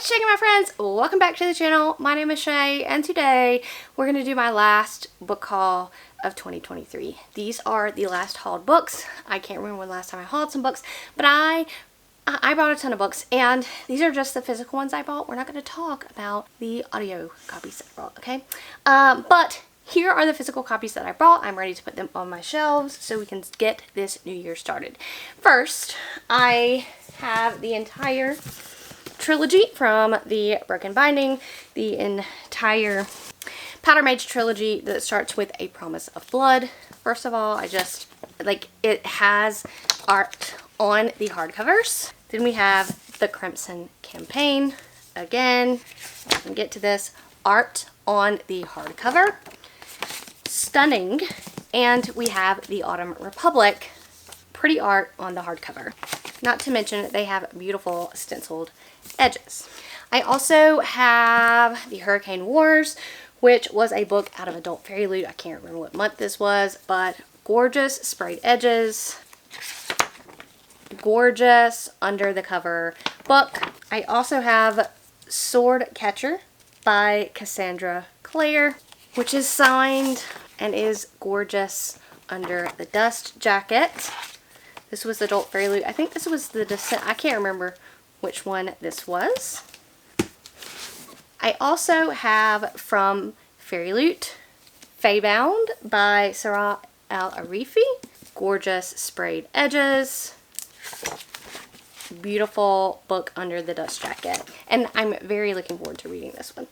Shaking my friends, welcome back to the channel. My name is Shay and today we're going to do my last book haul of 2023. These are the last hauled books. I can't remember when the last time I hauled some books, but I bought a ton of books and these are just the physical ones I bought. We're not going to talk about the audio copies that I bought, okay? But here are the physical copies that I brought. I'm ready to put them on my shelves so we can get this new year started. First, I have the entire trilogy from the Broken Binding, the entire Powder Mage trilogy that starts with A Promise of Blood. First of all, I just, like, it has art on the hardcovers. Then we have the Crimson Campaign. Again, I can get to this, art on the hardcover. Stunning. And we have the Autumn Republic, pretty art on the hardcover. Not to mention they have beautiful stenciled edges. I also have the Hurricane Wars, which was a book out of Adult Fairy Loot. I can't remember what month this was, but gorgeous sprayed edges. Gorgeous under the cover book. I also have Sword Catcher by Cassandra Clare, which is signed and is gorgeous under the dust jacket. This was Adult Fairy Loot. I think this was the Descent. I can't remember which one this was. I also have from Fairy Loot, Feybound by Sarah Al-Arifi. Gorgeous sprayed edges. Beautiful book under the dust jacket. And I'm very looking forward to reading this one.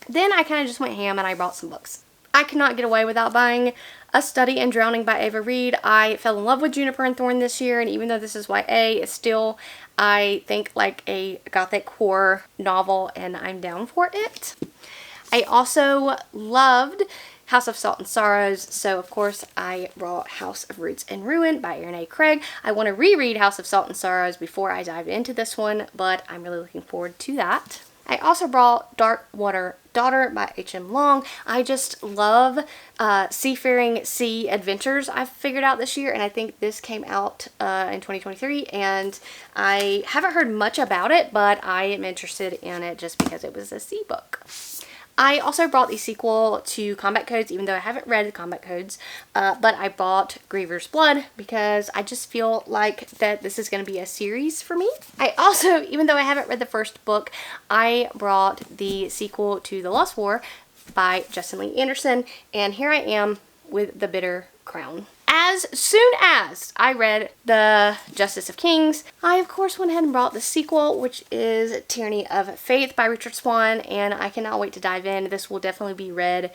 Then I kind of just went ham and I bought some books. I could not get away without buying A Study in Drowning by Ava Reed. I fell in love with Juniper and Thorn this year, and even though this is YA, it's still, I think, like a gothic horror novel, and I'm down for it. I also loved House of Salt and Sorrows, so of course I brought House of Roots and Ruin by Erin A. Craig. I want to reread House of Salt and Sorrows before I dive into this one, but I'm really looking forward to that. I also brought Dark Water Daughter by H.M. Long. I just love seafaring sea adventures I've figured out this year, and I think this came out in 2023, and I haven't heard much about it, but I am interested in it just because it was a sea book. I also brought the sequel to Combat Codes, even though I haven't read the Combat Codes, but I bought Griever's Blood because I just feel like that this is going to be a series for me. I also, even though I haven't read the first book, I brought the sequel to The Lost War by Justin Lee Anderson, and here I am with The Bitter Crown. As soon as I read The Justice of Kings, I of course went ahead and brought the sequel, which is Tyranny of Faith by Richard Swan, and I cannot wait to dive in. This will definitely be read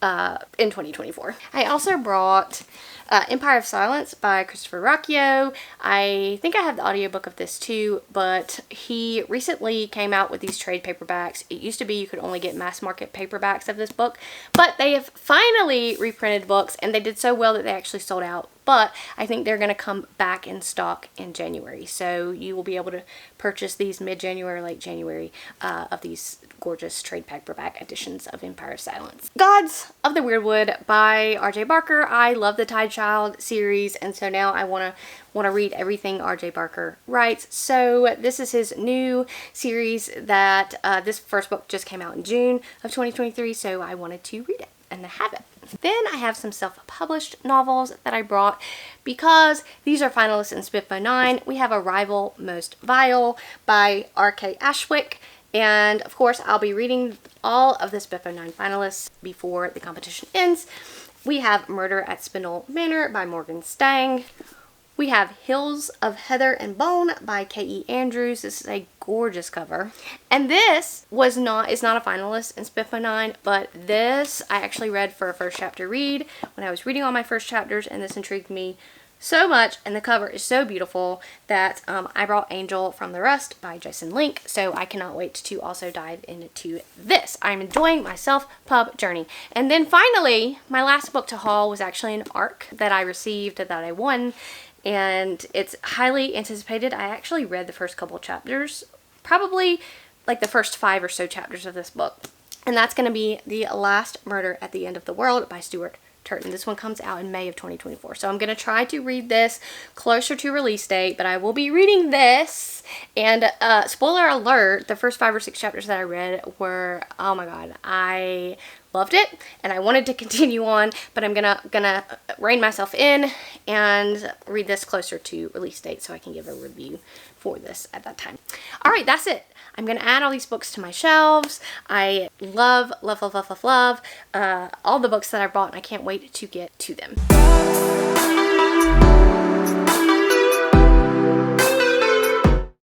in 2024. I also brought Empire of Silence by Christopher Ruocchio. I think I have the audiobook of this too, but he recently came out with these trade paperbacks. It used to be you could only get mass market paperbacks of this book, but they have finally reprinted books, and they did so well that they actually sold out. But I think they're going to come back in stock in January, so you will be able to purchase these mid-January, late January of these gorgeous trade paperback editions of Empire of Silence. Gods of the Weirdwood by R.J. Barker. I love the Tide Child series, and so now I want to read everything R.J. Barker writes. So this is his new series that this first book just came out in June of 2023, so I wanted to read it and have it. Then I have some self-published novels that I brought because these are finalists in SPIFFo 9. We have Arrival Most Vile by R.K. Ashwick. And of course, I'll be reading all of the SPIFFo 9 finalists before the competition ends. We have Murder at Spindle Manor by Morgan Stang. We have Hills of Heather and Bone by K.E. Andrews. This is a gorgeous cover. And this is not a finalist in SPIFFo 9, but this I actually read for a first chapter read when I was reading all my first chapters, and this intrigued me so much, and the cover is so beautiful that I brought Angel from the Rust by Jason Link, so I cannot wait to also dive into this. I'm enjoying my self-pub journey. And then finally, my last book to haul was actually an ARC that I received that I won, and it's highly anticipated. I actually read the first couple chapters, probably like the first 5 or so chapters of this book, and that's going to be The Last Murder at the End of the World by Stuart Turton. This one comes out in May of 2024. So I'm going to try to read this closer to release date, but I will be reading this. And spoiler alert, the first 5 or 6 chapters that I read were, oh my god, I loved it and I wanted to continue on, but I'm gonna rein myself in and read this closer to release date so I can give a review for this at that time. All right, that's it. I'm gonna add all these books to my shelves. I love all the books that I bought, and I can't wait to get to them.